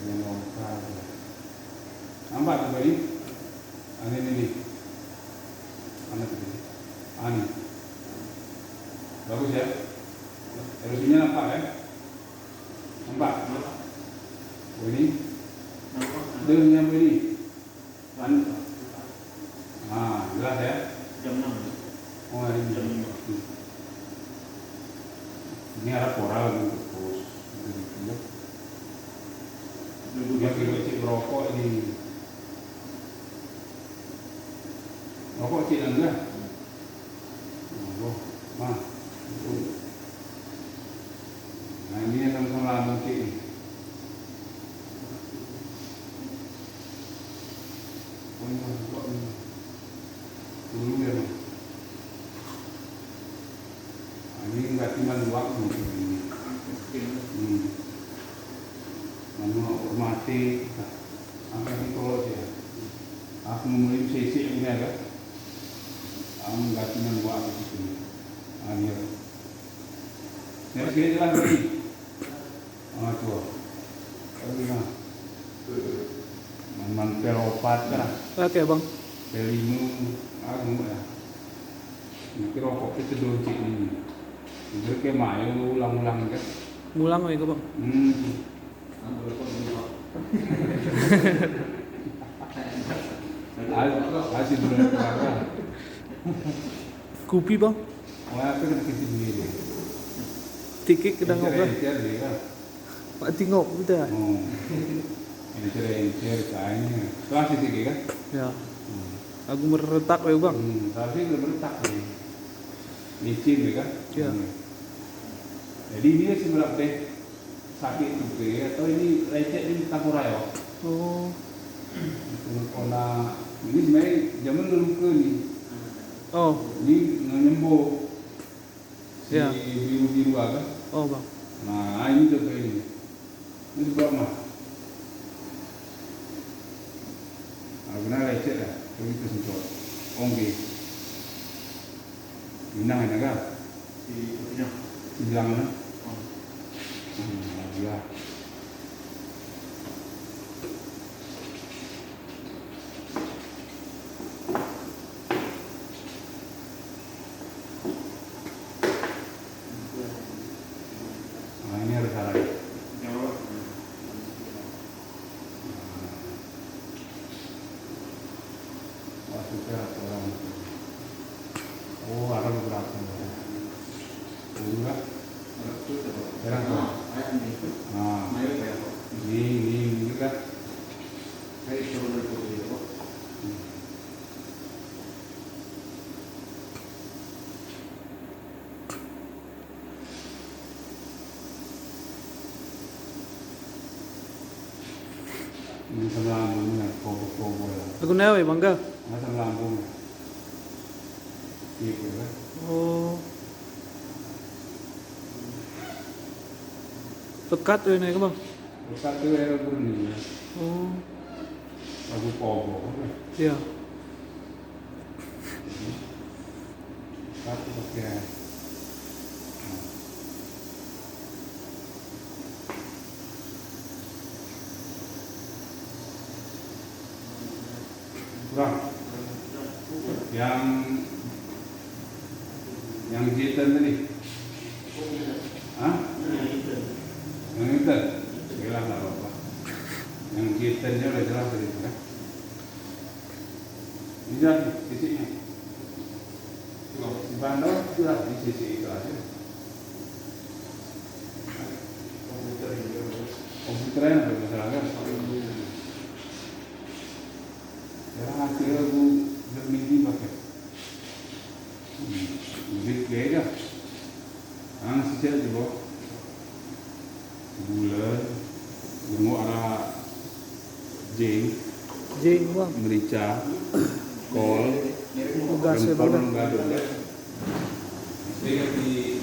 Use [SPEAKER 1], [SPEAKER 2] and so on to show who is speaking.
[SPEAKER 1] Yang lokal. Nampak tuh ini? Ini. Mana tuh ini? Ini. Bagus ya? Erosinya nampak ya? Nampak? Oh ini? Dengan ini? Jelas ya?
[SPEAKER 2] Jam 6.
[SPEAKER 1] Oh ini
[SPEAKER 2] Jam 5.
[SPEAKER 1] Ini ada koral untuk terus. Dia kecil merokok ini. Rokok kecil enggak? Mah. Nah ini yang sama-sama lambung kecil. Oh ini kok ini. Dulu ya Bang. Ini enggak cuma waktu ini. Hormati apa ini kalau dia aku memulai sesi ini agak aku nggak cuma buat di sini akhir ya sini jelas lagi tua lagi man peropat kan
[SPEAKER 3] Oke bang.
[SPEAKER 1] pelimu aku ya ini rokok itu doncik ini itu kayak mayu ulang-ulang kan
[SPEAKER 3] Mulang itu bang.
[SPEAKER 1] Masih belum keluar.
[SPEAKER 3] Kopi bang.
[SPEAKER 1] Wah, aku kena kecil ni.
[SPEAKER 3] Tikik kedang ngobrol. Pak tingok kita.
[SPEAKER 1] Oh. Ini cerai kainnya. Kelas tikik kan?
[SPEAKER 3] Ya. Aku meretak ya bang.
[SPEAKER 1] Tapi belum meretak ni. Licin kan?
[SPEAKER 3] Ya.
[SPEAKER 1] Jadi dia sebelah deh sakit juga atau ini lecet ini takurayo.
[SPEAKER 3] Oh.
[SPEAKER 1] Kona ini sebenarnya zaman dulu ke nih.
[SPEAKER 3] Oh.
[SPEAKER 1] Ini nyembuh si
[SPEAKER 3] Ya.
[SPEAKER 1] biru-biru apa?
[SPEAKER 3] Oh bang.
[SPEAKER 1] Nah ini juga ini. Ini juga mah. Benar lecet lah. Ini kesentuh. Ongge. Minang ini kan? Si bilang mana? Ya. Ini harus salah. Masuknya orang. Oh, ada beberapa. Enggak. Sekarang tuh. Ini kan. Ini sama lambungnya, kobo-kobo ya.
[SPEAKER 3] Aku nawe bangga.
[SPEAKER 1] Sama lambungnya. Gitu kan.
[SPEAKER 3] Oh. Pekat tuh ini bang.
[SPEAKER 1] Lekat tu era burni.
[SPEAKER 3] Oh.
[SPEAKER 1] Lagu kobo.
[SPEAKER 3] Ya.
[SPEAKER 1] Satu pakai. Bang, yang jitan tadi, yang itu, bilang nggak apa-apa. Yang jitannya udah jelas tadi kan? Ini jelas sisinya. Si bandar jelas di sisi itu aja. Komputernya ada masalah kan? Sekarang akhirnya aku berminggu pakai lebih beda. Sisa juga bulan, bunga arah jeng,
[SPEAKER 3] Bang.
[SPEAKER 1] merica, kol,
[SPEAKER 3] Gas ya
[SPEAKER 1] rempah,
[SPEAKER 3] bang.
[SPEAKER 1] enggak ada. Saya di